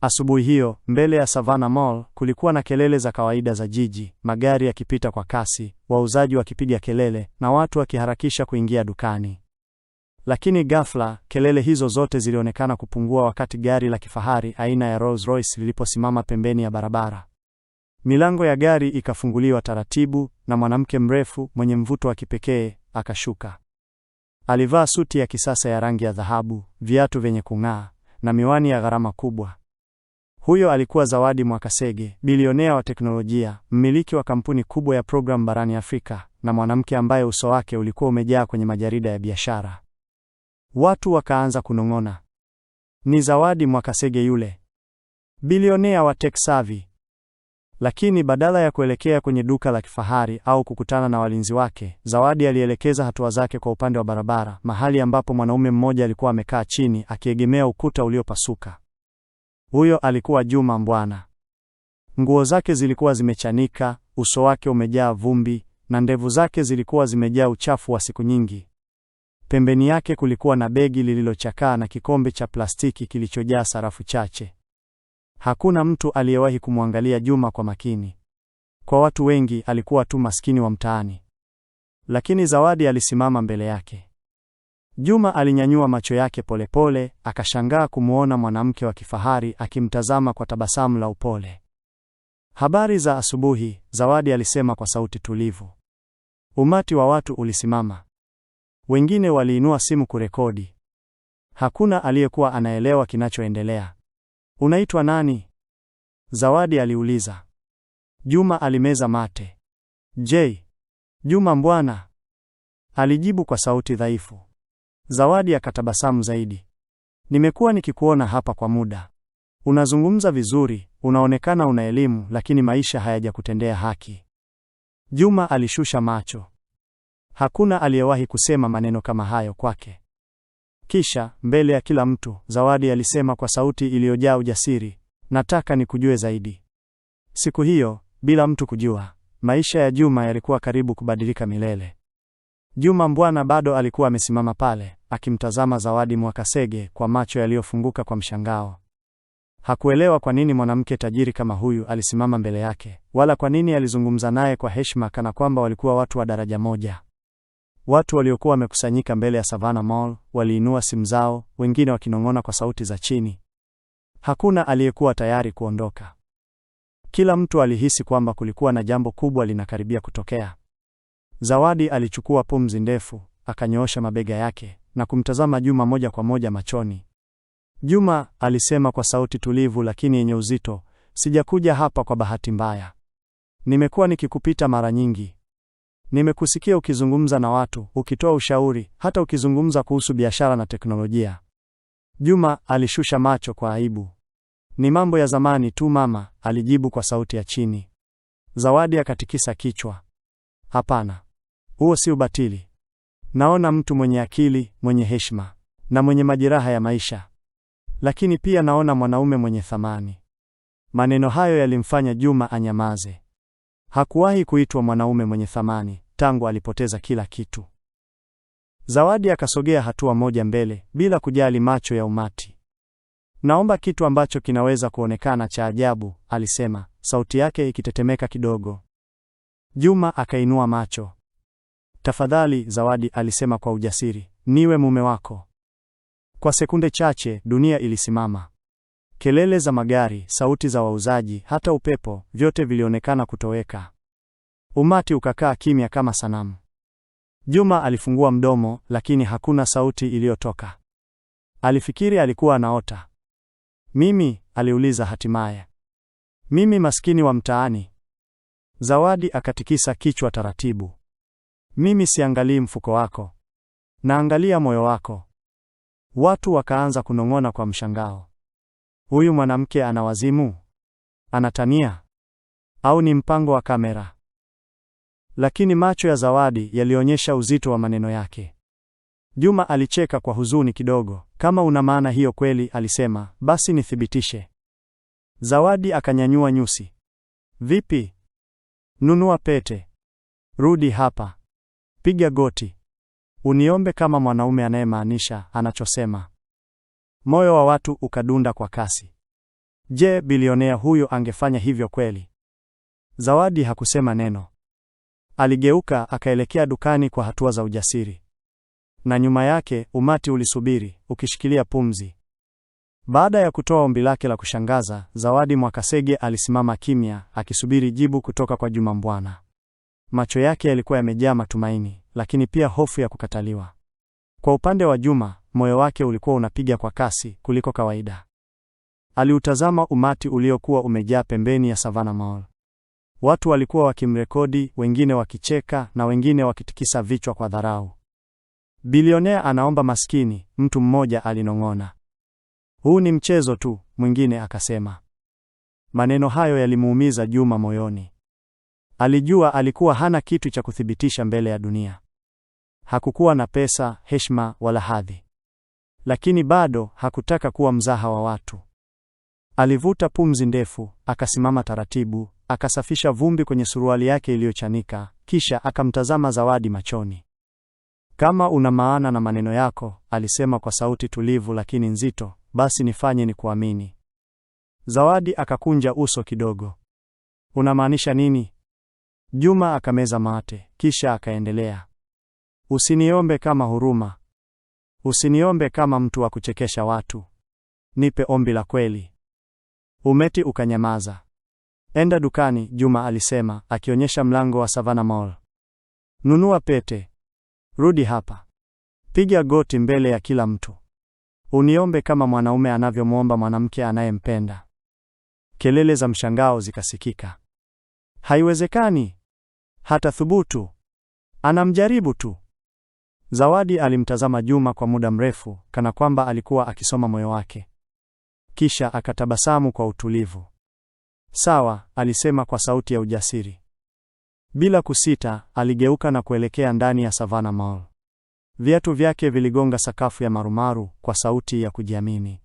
Asubuhi hiyo, mbele ya Savannah Mall, kulikuwa na kelele za kawaida za jiji, magari yakipita kwa kasi, wauzaji wakipiga kelele, na watu wakiharakisha kuingia dukani. Lakini ghafla, kelele hizo zote zilionekana kupungua wakati gari la kifahari aina ya Rolls Royce liliposimama pembeni ya barabara. Milango ya gari ikafunguliwa taratibu, na mwanamke mrefu mwenye mvuto wa kipekee akashuka. Alivaa suti ya kisasa ya rangi ya dhahabu, viatu vyenye kung'aa, na miwani ya gharama kubwa. Huyo alikuwa Zawadi Mwakasege, bilionea wa teknolojia, mmiliki wa kampuni kubwa ya program barani Afrika, na mwanamke ambaye uso wake ulikuwa umejaa kwenye majarida ya biashara. Watu wakaanza kunong'ona, ni Zawadi Mwakasege yule, bilionea wa tech savvy. Lakini badala ya kuelekea kwenye duka la kifahari au kukutana na walinzi wake, Zawadi alielekeza hatua zake kwa upande wa barabara, mahali ambapo mwanaume mmoja alikuwa amekaa chini akiegemea ukuta uliopasuka. Huyo alikuwa Juma Mbwana. Nguo zake zilikuwa zimechanika, uso wake umejaa vumbi, na ndevu zake zilikuwa zimejaa uchafu wa siku nyingi. Pembeni yake kulikuwa na begi lililochakaa na kikombe cha plastiki kilichojaa sarafu chache. Hakuna mtu aliyewahi kumwangalia Juma kwa makini. Kwa watu wengi alikuwa tu maskini wa mtaani. Lakini Zawadi alisimama mbele yake. Juma alinyanyua macho yake polepole, akashangaa kumuona mwanamke wa kifahari akimtazama kwa tabasamu la upole. Habari za asubuhi, Zawadi alisema kwa sauti tulivu. Umati wa watu ulisimama. Wengine waliinua simu kurekodi. Hakuna aliyekuwa anaelewa kinachoendelea. Unaitwa nani? Zawadi aliuliza. Juma alimeza mate. Juma Mbwana, alijibu kwa sauti dhaifu. Zawadi akatabasamu zaidi. Nimekuwa nikikuona hapa kwa muda. Unazungumza vizuri, unaonekana una elimu, lakini maisha hayajakutendea haki. Juma alishusha macho. Hakuna aliyewahi kusema maneno kama hayo kwake. Kisha, mbele ya kila mtu, Zawadi alisema kwa sauti iliyojaa ujasiri, nataka nikujue zaidi. Siku hiyo, bila mtu kujua, maisha ya Juma yalikuwa karibu kubadilika milele. Juma Mbwana bado alikuwa amesimama pale, akimtazama Zawadi Mwakasege kwa macho yaliyofunguka kwa mshangao. Hakuelewa kwa nini mwanamke tajiri kama huyu alisimama mbele yake, wala kwa nini alizungumza naye kwa heshima kana kwamba walikuwa watu wa daraja moja. Watu waliokuwa wamekusanyika mbele ya Savannah Mall waliinua simu zao, wengine wakinong'ona kwa sauti za chini. Hakuna aliyekuwa tayari kuondoka. Kila mtu alihisi kwamba kulikuwa na jambo kubwa linakaribia kutokea. Zawadi alichukua pumzi ndefu, akanyoosha mabega yake na kumtazama Juma moja kwa moja machoni. Juma, alisema kwa sauti tulivu lakini yenye uzito, sijakuja hapa kwa bahati mbaya. Nimekuwa nikikupita mara nyingi. Nimekusikia ukizungumza na watu, ukitoa ushauri, hata ukizungumza kuhusu biashara na teknolojia. Juma alishusha macho kwa aibu. Ni mambo ya zamani tu mama, alijibu kwa sauti ya chini. Zawadi akatikisa kichwa. Hapana. Huo si ubatili. Naona mtu mwenye akili, mwenye heshima, na mwenye majeraha ya maisha. Lakini pia naona mwanaume mwenye thamani. Maneno hayo yalimfanya Juma anyamaze. Hakuwahi kuitwa mwanaume mwenye thamani tangu alipoteza kila kitu. Zawadi akasogea hatua moja mbele bila kujali macho ya umati. Naomba kitu ambacho kinaweza kuonekana cha ajabu, alisema, sauti yake ikitetemeka kidogo. Juma akainua macho. Tafadhali, Zawadi alisema kwa ujasiri, niwe mume wako. Kwa sekunde chache dunia ilisimama. Kelele za magari, sauti za wauzaji, hata upepo, vyote vilionekana kutoweka. Umati ukakaa kimya kama sanamu. Juma alifungua mdomo, lakini hakuna sauti iliyotoka. Alifikiri alikuwa anaota. Mimi, aliuliza hatimaye. Mimi maskini wa mtaani. Zawadi akatikisa kichwa taratibu. Mimi siangalii mfuko wako. Naangalia moyo wako. Watu wakaanza kunong'ona kwa mshangao. Huyu mwanamke ana wazimu? Anatania? Au ni mpango wa kamera? Lakini macho ya Zawadi yalionyesha uzito wa maneno yake. Juma alicheka kwa huzuni kidogo. Kama una maana hiyo kweli, alisema, basi nithibitishe. Zawadi akanyanyua nyusi. Vipi? Nunua pete. Rudi hapa. Piga goti. Uniombe kama mwanaume anayemaanisha anachosema. Moyo wa watu ukadunda kwa kasi. Je, bilionea huyo angefanya hivyo kweli? Zawadi hakusema neno. Aligeuka akaelekea dukani kwa hatua za ujasiri. Na nyuma yake umati ulisubiri, ukishikilia pumzi. Baada ya kutoa ombi lake la kushangaza, Zawadi Mwakasege alisimama kimya, akisubiri jibu kutoka kwa Juma Mbwana. Macho yake yalikuwa yamejaa matumaini, lakini pia hofu ya kukataliwa. Kwa upande wa Juma, moyo wake ulikuwa unapiga kwa kasi kuliko kawaida. Aliutazama umati uliokuwa umejaa pembeni ya Savannah Mall. Watu walikuwa wakimrekodi, wengine wakicheka na wengine wakitikisa vichwa kwa dharau. Bilionea anaomba maskini, mtu mmoja alinong'ona. Huu ni mchezo tu, mwingine akasema. Maneno hayo yalimuumiza Juma moyoni. Alijua alikuwa hana kitu cha kuthibitisha mbele ya dunia. Hakukuwa na pesa, heshima wala hadhi. Lakini bado hakutaka kuwa mzaha wa watu. Alivuta pumzi ndefu, akasimama taratibu, akasafisha vumbi kwenye suruali yake iliyochanika, kisha akamtazama Zawadi machoni. Kama una maana na maneno yako, alisema kwa sauti tulivu lakini nzito, basi nifanye nikuamini. Zawadi akakunja uso kidogo. Unamaanisha nini? Juma akameza mate, kisha akaendelea. Usiniombe kama huruma. Usiniombe kama mtu wa kuchekesha watu. Nipe ombi la kweli. Umati ukanyamaza. Enda dukani, Juma alisema, akionyesha mlango wa Savannah Mall. Nunua pete. Rudi hapa. Piga goti mbele ya kila mtu. Uniombe kama mwanaume anavyomwomba mwanamke anayempenda. Kelele za mshangao zikasikika. Haiwezekani. Hata thubutu. Anamjaribu tu. Zawadi alimtazama Juma kwa muda mrefu, kana kwamba alikuwa akisoma moyo wake. Kisha akatabasamu kwa utulivu. Sawa, alisema kwa sauti ya ujasiri. Bila kusita, aligeuka na kuelekea ndani ya Savannah Mall. Viatu vyake viligonga sakafu ya marumaru kwa sauti ya kujiamini.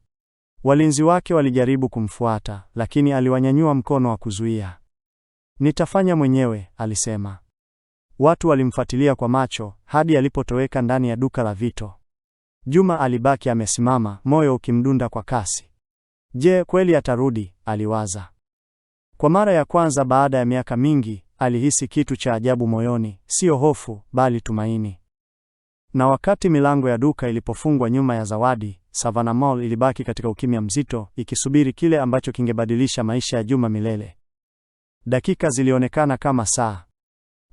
Walinzi wake walijaribu kumfuata, lakini aliwanyanyua mkono wa kuzuia. Nitafanya mwenyewe, alisema. Watu walimfuatilia kwa macho hadi alipotoweka ndani ya duka la vito. Juma alibaki amesimama, moyo ukimdunda kwa kasi. Je, kweli atarudi? Aliwaza. Kwa mara ya kwanza baada ya miaka mingi, alihisi kitu cha ajabu moyoni, sio hofu, bali tumaini. Na wakati milango ya duka ilipofungwa nyuma ya Zawadi, Savannah Mall ilibaki katika ukimya mzito, ikisubiri kile ambacho kingebadilisha maisha ya Juma milele. Dakika zilionekana kama saa.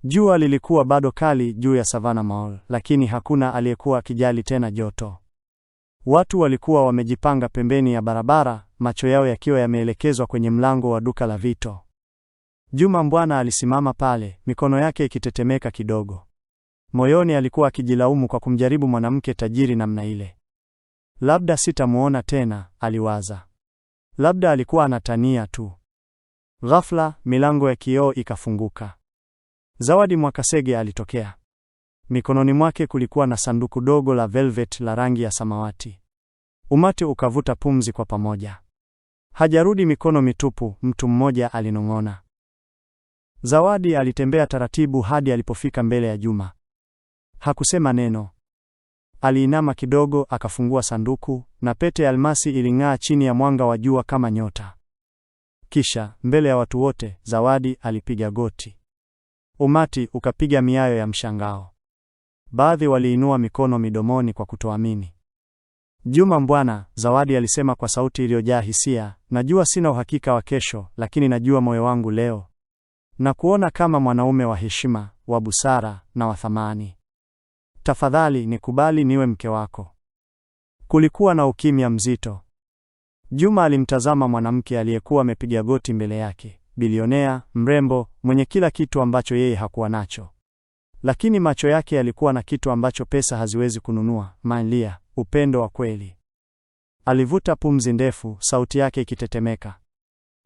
Jua lilikuwa bado kali juu ya Savannah Mall, lakini hakuna aliyekuwa akijali tena joto. Watu walikuwa wamejipanga pembeni ya barabara, macho yao yakiwa yameelekezwa kwenye mlango wa duka la vito. Juma Mbwana alisimama pale, mikono yake ikitetemeka kidogo. Moyoni alikuwa akijilaumu kwa kumjaribu mwanamke tajiri namna ile. Labda sitamuona tena, aliwaza. Labda alikuwa anatania tu. Ghafla, milango ya kioo ikafunguka. Zawadi Mwakasege alitokea. Mikononi mwake kulikuwa na sanduku dogo la velvet la rangi ya samawati. Umati ukavuta pumzi kwa pamoja. Hajarudi mikono mitupu, mtu mmoja alinong'ona. Zawadi alitembea taratibu hadi alipofika mbele ya Juma. Hakusema neno. Aliinama kidogo, akafungua sanduku, na pete ya almasi iling'aa chini ya mwanga wa jua kama nyota. Kisha, mbele ya watu wote, Zawadi alipiga goti. Umati ukapiga miayo ya mshangao. Baadhi waliinua mikono midomoni kwa kutoamini. Juma Mbwana, Zawadi alisema kwa sauti iliyojaa hisia, najua sina uhakika wa kesho, lakini najua moyo wangu leo. Na kuona kama mwanaume wa heshima, wa busara na wa thamani. Tafadhali nikubali niwe mke wako. Kulikuwa na ukimya mzito. Juma alimtazama mwanamke aliyekuwa amepiga goti mbele yake, bilionea, mrembo, mwenye kila kitu ambacho yeye hakuwa nacho. Lakini macho yake yalikuwa na kitu ambacho pesa haziwezi kununua, malia, upendo wa kweli. Alivuta pumzi ndefu, sauti yake ikitetemeka.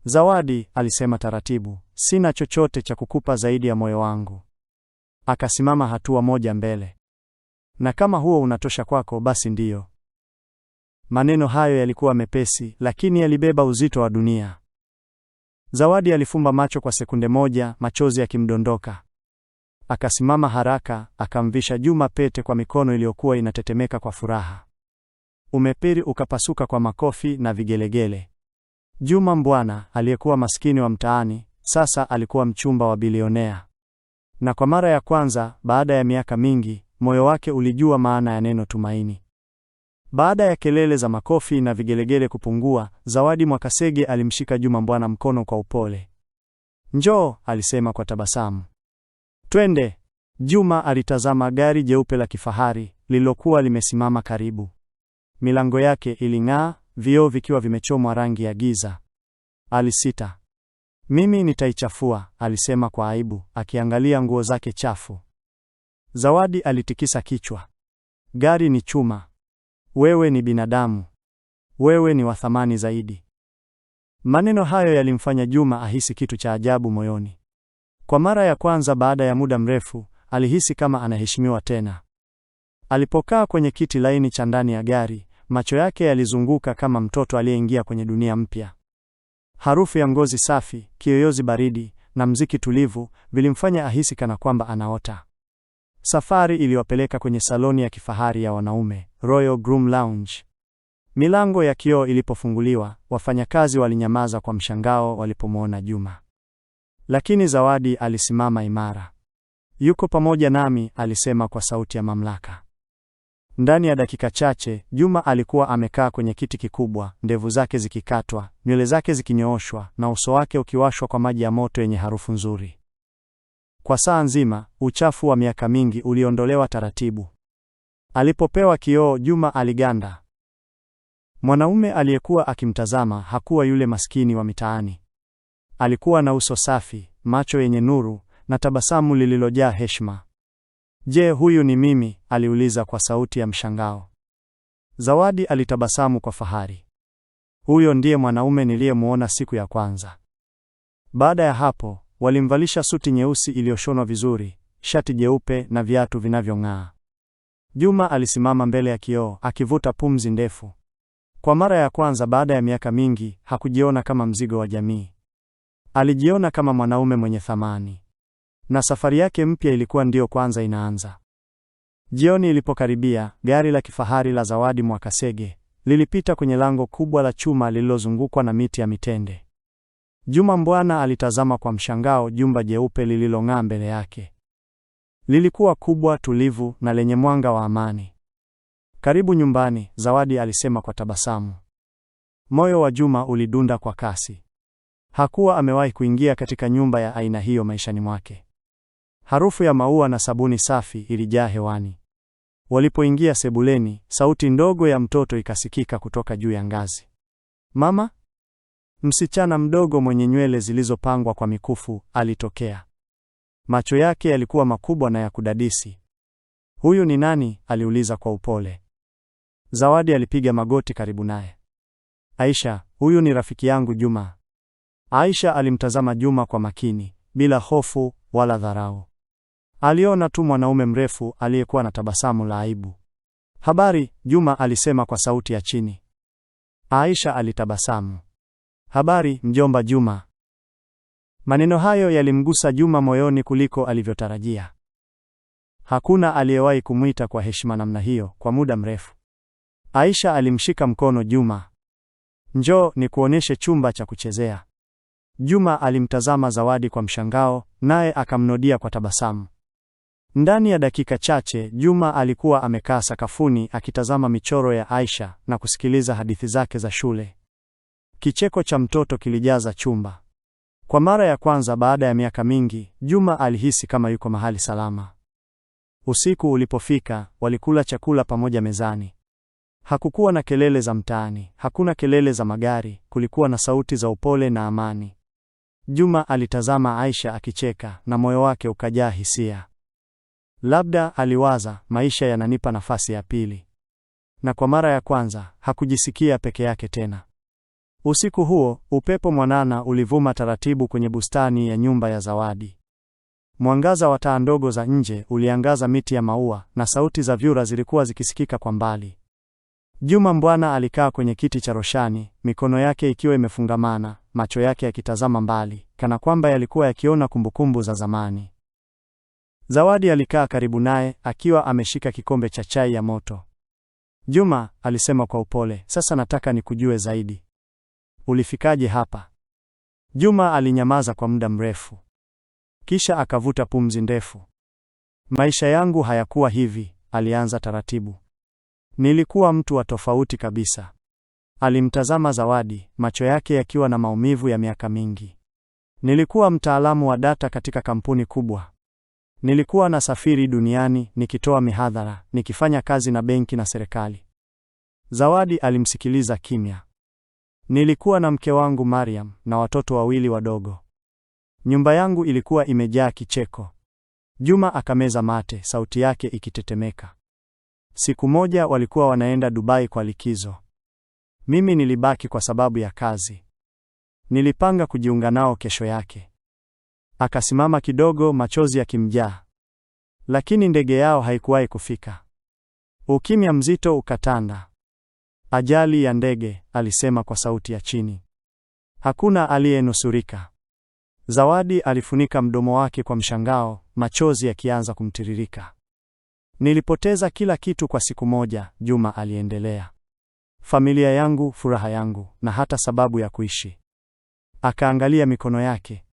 Zawadi, alisema taratibu, sina chochote cha kukupa zaidi ya moyo wangu. Akasimama hatua moja mbele. Na kama huo unatosha kwako, basi ndiyo. Maneno hayo yalikuwa mepesi, lakini yalibeba uzito wa dunia. Zawadi alifumba macho kwa sekunde moja, machozi yakimdondoka. Akasimama haraka, akamvisha Juma pete kwa mikono iliyokuwa inatetemeka kwa furaha. Umepiri ukapasuka kwa makofi na vigelegele. Juma Mbwana, aliyekuwa maskini wa mtaani, sasa alikuwa mchumba wa bilionea. Na kwa mara ya kwanza, baada ya miaka mingi, moyo wake ulijua maana ya neno tumaini. Baada ya kelele za makofi na vigelegele kupungua, Zawadi Mwakasege alimshika Juma Mbwana mkono kwa upole. "Njoo," alisema kwa tabasamu. "Twende." Juma alitazama gari jeupe la kifahari lililokuwa limesimama karibu. Milango yake iling'aa, vioo vikiwa vimechomwa rangi ya giza. Alisita. "Mimi nitaichafua," alisema kwa aibu, akiangalia nguo zake chafu. Zawadi alitikisa kichwa. "Gari ni chuma. Wewe ni binadamu. Wewe ni wa thamani zaidi." Maneno hayo yalimfanya Juma ahisi kitu cha ajabu moyoni. Kwa mara ya kwanza baada ya muda mrefu, alihisi kama anaheshimiwa tena. Alipokaa kwenye kiti laini cha ndani ya gari, macho yake yalizunguka kama mtoto aliyeingia kwenye dunia mpya. Harufu ya ngozi safi, kiyoyozi baridi na mziki tulivu vilimfanya ahisi kana kwamba anaota. Safari iliwapeleka kwenye saloni ya kifahari ya wanaume, Royal Groom Lounge. Milango ya kioo ilipofunguliwa, wafanyakazi walinyamaza kwa mshangao walipomwona Juma. Lakini Zawadi alisimama imara. "Yuko pamoja nami," alisema kwa sauti ya mamlaka. Ndani ya dakika chache, Juma alikuwa amekaa kwenye kiti kikubwa, ndevu zake zikikatwa, nywele zake zikinyooshwa na uso wake ukiwashwa kwa maji ya moto yenye harufu nzuri. Kwa saa nzima, uchafu wa miaka mingi uliondolewa taratibu. Alipopewa kioo, Juma aliganda. Mwanaume aliyekuwa akimtazama hakuwa yule maskini wa mitaani. Alikuwa na uso safi, macho yenye nuru na tabasamu lililojaa heshima. "Je, huyu ni mimi?" aliuliza kwa sauti ya mshangao. Zawadi alitabasamu kwa fahari. "Huyo ndiye mwanaume niliyemuona siku ya kwanza." Baada ya hapo, walimvalisha suti nyeusi iliyoshonwa vizuri, shati jeupe na viatu vinavyong'aa. Juma alisimama mbele ya kioo akivuta pumzi ndefu. Kwa mara ya kwanza baada ya miaka mingi, hakujiona kama mzigo wa jamii. Alijiona kama mwanaume mwenye thamani. Na safari yake mpya ilikuwa ndio kwanza inaanza. Jioni ilipokaribia, gari la kifahari la Zawadi Mwakasege lilipita kwenye lango kubwa la chuma lililozungukwa na miti ya mitende. Juma Mbwana alitazama kwa mshangao jumba jeupe lililong'aa mbele yake. Lilikuwa kubwa, tulivu na lenye mwanga wa amani. "Karibu nyumbani," Zawadi alisema kwa tabasamu. Moyo wa Juma ulidunda kwa kasi. Hakuwa amewahi kuingia katika nyumba ya aina hiyo maishani mwake. Harufu ya maua na sabuni safi ilijaa hewani. Walipoingia sebuleni, sauti ndogo ya mtoto ikasikika kutoka juu ya ngazi. "Mama?" Msichana mdogo mwenye nywele zilizopangwa kwa mikufu alitokea. Macho yake yalikuwa makubwa na ya kudadisi. "Huyu ni nani?" aliuliza kwa upole. Zawadi alipiga magoti karibu naye. "Aisha, huyu ni rafiki yangu Juma." Aisha alimtazama Juma kwa makini, bila hofu wala dharau. Aliona tu mwanaume mrefu aliyekuwa na tabasamu la aibu. "Habari," Juma alisema kwa sauti ya chini. Aisha alitabasamu. "Habari, mjomba Juma." Maneno hayo yalimgusa Juma moyoni kuliko alivyotarajia. Hakuna aliyewahi kumwita kwa heshima namna hiyo kwa muda mrefu. Aisha alimshika mkono Juma. "Njoo nikuoneshe chumba cha kuchezea." Juma alimtazama Zawadi kwa mshangao, naye akamnodia kwa tabasamu. Ndani ya dakika chache, Juma alikuwa amekaa sakafuni akitazama michoro ya Aisha na kusikiliza hadithi zake za shule. Kicheko cha mtoto kilijaza chumba. Kwa mara ya kwanza baada ya miaka mingi, Juma alihisi kama yuko mahali salama. Usiku ulipofika, walikula chakula pamoja mezani. Hakukuwa na kelele za mtaani, hakuna kelele za magari, kulikuwa na sauti za upole na amani. Juma alitazama Aisha akicheka na moyo wake ukajaa hisia. Labda, aliwaza, maisha yananipa nafasi ya pili. Na kwa mara ya kwanza, hakujisikia peke yake tena. Usiku huo, upepo mwanana ulivuma taratibu kwenye bustani ya nyumba ya Zawadi. Mwangaza wa taa ndogo za nje uliangaza miti ya maua na sauti za vyura zilikuwa zikisikika kwa mbali. Juma Mbwana alikaa kwenye kiti cha roshani, mikono yake ikiwa imefungamana, macho yake yakitazama mbali, kana kwamba yalikuwa yakiona kumbukumbu za zamani. Zawadi alikaa karibu naye, akiwa ameshika kikombe cha chai ya moto. "Juma," alisema kwa upole, "sasa nataka nikujue zaidi. ulifikaje hapa? Juma alinyamaza kwa muda mrefu. Kisha akavuta pumzi ndefu. Maisha yangu hayakuwa hivi, alianza taratibu. Nilikuwa mtu wa tofauti kabisa. Alimtazama Zawadi, macho yake yakiwa na maumivu ya miaka mingi. Nilikuwa mtaalamu wa data katika kampuni kubwa. Nilikuwa nasafiri duniani, nikitoa mihadhara, nikifanya kazi na benki na serikali. Zawadi alimsikiliza kimya. Nilikuwa na mke wangu Mariam na watoto 2 wadogo. Nyumba yangu ilikuwa imejaa kicheko. Juma akameza mate, sauti yake ikitetemeka. Siku moja walikuwa wanaenda Dubai kwa likizo. Mimi nilibaki kwa sababu ya kazi. Nilipanga kujiunga nao kesho yake. Akasimama kidogo, machozi yakimjaa. Lakini ndege yao haikuwahi kufika. Ukimya mzito ukatanda. Ajali ya ndege, alisema kwa sauti ya chini. Hakuna aliyenusurika. Zawadi alifunika mdomo wake kwa mshangao, machozi yakianza kumtiririka. Nilipoteza kila kitu kwa siku moja, Juma aliendelea. Familia yangu, furaha yangu, na hata sababu ya kuishi. Akaangalia mikono yake.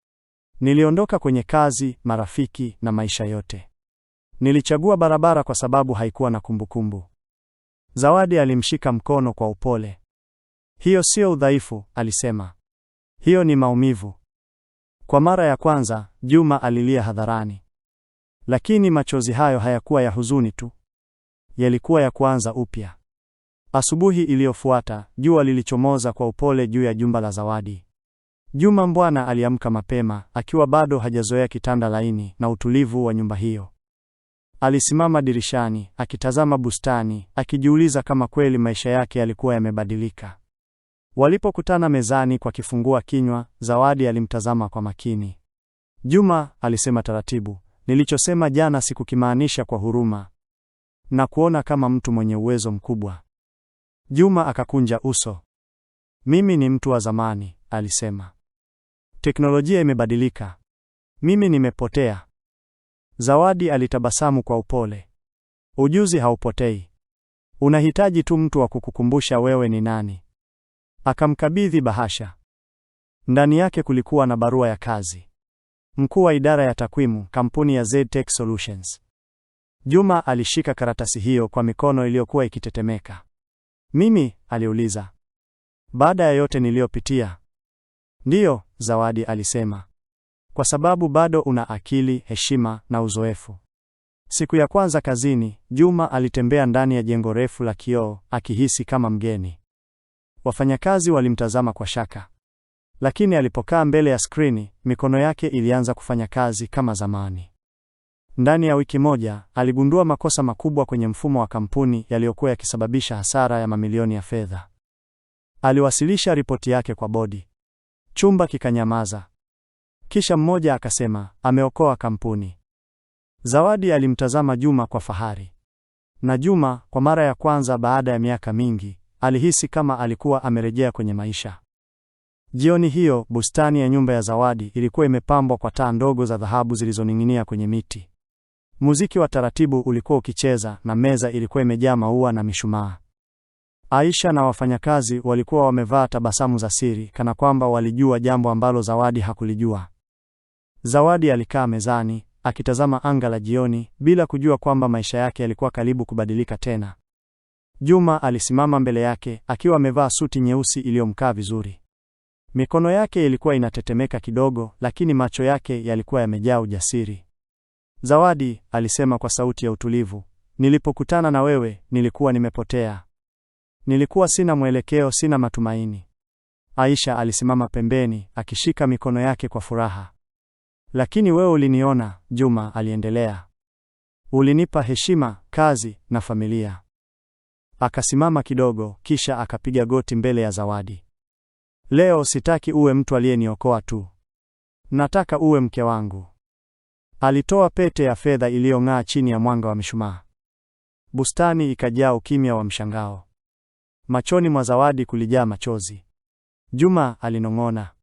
Niliondoka kwenye kazi, marafiki na maisha yote. Nilichagua barabara kwa sababu haikuwa na kumbukumbu. Zawadi alimshika mkono kwa upole. Hiyo sio udhaifu, alisema. Hiyo ni maumivu. Kwa mara ya kwanza, Juma alilia hadharani. Lakini machozi hayo hayakuwa ya huzuni tu. Yalikuwa ya kuanza upya. Asubuhi iliyofuata, jua lilichomoza kwa upole juu ya jumba la Zawadi. Juma mbwana aliamka mapema, akiwa bado hajazoea kitanda laini na utulivu wa nyumba hiyo. Alisimama dirishani, akitazama bustani, akijiuliza kama kweli maisha yake yalikuwa yamebadilika. Walipokutana mezani kwa kifungua kinywa, Zawadi alimtazama kwa makini. Juma, alisema taratibu, nilichosema jana sikukimaanisha kwa huruma. Na kuona kama mtu mwenye uwezo mkubwa. Juma akakunja uso. Mimi ni mtu wa zamani, alisema. Teknolojia imebadilika. Mimi nimepotea. Zawadi alitabasamu kwa upole. Ujuzi haupotei. Unahitaji tu mtu wa kukukumbusha wewe ni nani. Akamkabidhi bahasha. Ndani yake kulikuwa na barua ya kazi. Mkuu wa idara ya takwimu, kampuni ya Z-Tech Solutions. Juma alishika karatasi hiyo kwa mikono iliyokuwa ikitetemeka. Mimi, aliuliza. Baada ya yote niliyopitia? Ndiyo, Zawadi alisema. Kwa sababu bado una akili, heshima na uzoefu. Siku ya kwanza kazini, Juma alitembea ndani ya jengo refu la kioo, akihisi kama mgeni. Wafanyakazi walimtazama kwa shaka. Lakini alipokaa mbele ya skrini, mikono yake ilianza kufanya kazi kama zamani. Ndani ya wiki moja, aligundua makosa makubwa kwenye mfumo wa kampuni yaliyokuwa yakisababisha hasara ya mamilioni ya fedha. Aliwasilisha ripoti yake kwa bodi. Chumba kikanyamaza. Kisha mmoja akasema, ameokoa kampuni. Zawadi alimtazama Juma kwa fahari. Na Juma, kwa mara ya kwanza baada ya miaka mingi, alihisi kama alikuwa amerejea kwenye maisha. Jioni hiyo, bustani ya nyumba ya Zawadi ilikuwa imepambwa kwa taa ndogo za dhahabu zilizoning'inia kwenye miti. Muziki wa taratibu ulikuwa ukicheza na meza ilikuwa imejaa maua na mishumaa. Aisha na wafanyakazi walikuwa wamevaa tabasamu za siri, kana kwamba walijua jambo ambalo Zawadi hakulijua. Zawadi alikaa mezani, akitazama anga la jioni, bila kujua kwamba maisha yake yalikuwa karibu kubadilika tena. Juma alisimama mbele yake, akiwa amevaa suti nyeusi iliyomkaa vizuri. Mikono yake ilikuwa inatetemeka kidogo, lakini macho yake yalikuwa yamejaa ujasiri. Zawadi, alisema kwa sauti ya utulivu, nilipokutana na wewe, nilikuwa nimepotea. Nilikuwa sina mwelekeo, sina matumaini. Aisha alisimama pembeni, akishika mikono yake kwa furaha. Lakini wewe uliniona, Juma aliendelea. Ulinipa heshima, kazi na familia. Akasimama kidogo, kisha akapiga goti mbele ya Zawadi. Leo sitaki uwe mtu aliyeniokoa tu. Nataka uwe mke wangu. Alitoa pete ya fedha iliyong'aa chini ya mwanga wa mishumaa. Bustani ikajaa ukimya wa mshangao. Machoni mwa Zawadi kulijaa machozi. Juma alinong'ona.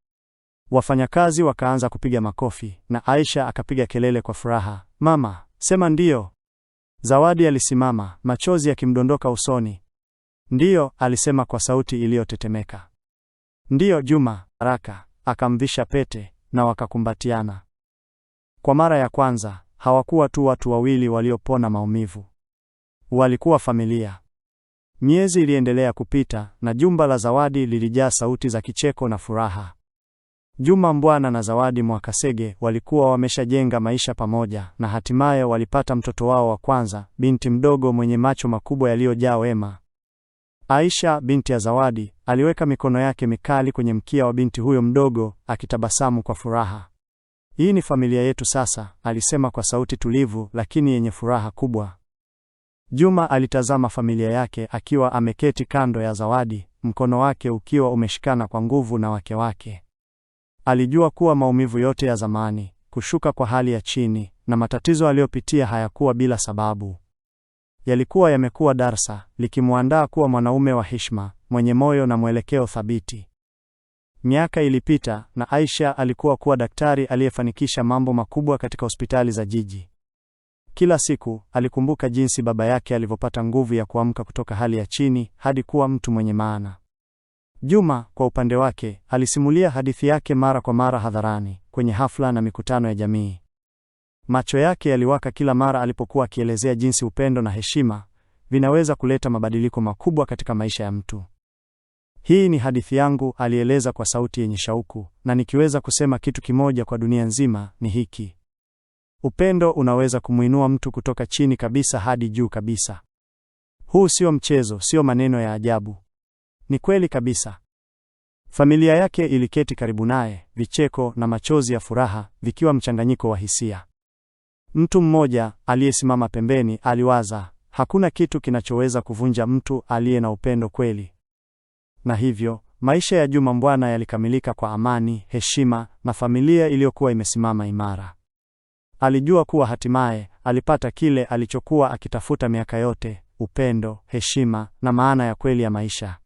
Wafanyakazi wakaanza kupiga makofi na Aisha akapiga kelele kwa furaha, "Mama, sema ndio." Zawadi alisimama, machozi yakimdondoka usoni. "Ndio," alisema kwa sauti iliyotetemeka. Ndiyo Juma, haraka, akamvisha pete na wakakumbatiana. Kwa mara ya kwanza, hawakuwa tu watu wawili waliopona maumivu. Walikuwa familia. Miezi iliendelea kupita na jumba la Zawadi lilijaa sauti za kicheko na furaha. Juma Mbwana na Zawadi Mwakasege walikuwa wameshajenga maisha pamoja na hatimaye walipata mtoto wao wa kwanza, binti mdogo mwenye macho makubwa yaliyojaa wema. Aisha, binti ya Zawadi, aliweka mikono yake mikali kwenye mkia wa binti huyo mdogo, akitabasamu kwa furaha. Hii ni familia yetu sasa, alisema kwa sauti tulivu lakini yenye furaha kubwa. Juma alitazama familia yake akiwa ameketi kando ya Zawadi, mkono wake ukiwa umeshikana kwa nguvu na wake wake. Alijua kuwa maumivu yote ya zamani, kushuka kwa hali ya chini na matatizo aliyopitia hayakuwa bila sababu. Yalikuwa yamekuwa darasa, likimwandaa kuwa mwanaume wa heshima, mwenye moyo na mwelekeo thabiti. Miaka ilipita na Aisha alikuwa kuwa daktari aliyefanikisha mambo makubwa katika hospitali za jiji. Kila siku alikumbuka jinsi baba yake alivyopata nguvu ya kuamka kutoka hali ya chini hadi kuwa mtu mwenye maana. Juma, kwa upande wake, alisimulia hadithi yake mara kwa mara hadharani, kwenye hafla na mikutano ya jamii. Macho yake yaliwaka kila mara alipokuwa akielezea jinsi upendo na heshima vinaweza kuleta mabadiliko makubwa katika maisha ya mtu. Hii ni hadithi yangu, alieleza kwa sauti yenye shauku, na nikiweza kusema kitu kimoja kwa dunia nzima ni hiki: upendo unaweza kumuinua mtu kutoka chini kabisa hadi juu kabisa. Huu sio mchezo, sio maneno ya ajabu. Ni kweli kabisa. Familia yake iliketi karibu naye, vicheko na machozi ya furaha vikiwa mchanganyiko wa hisia. Mtu mmoja aliyesimama pembeni aliwaza, hakuna kitu kinachoweza kuvunja mtu aliye na upendo kweli. Na hivyo, maisha ya Juma Mbwana yalikamilika kwa amani, heshima na familia iliyokuwa imesimama imara. Alijua kuwa hatimaye alipata kile alichokuwa akitafuta miaka yote: upendo, heshima na maana ya kweli ya maisha.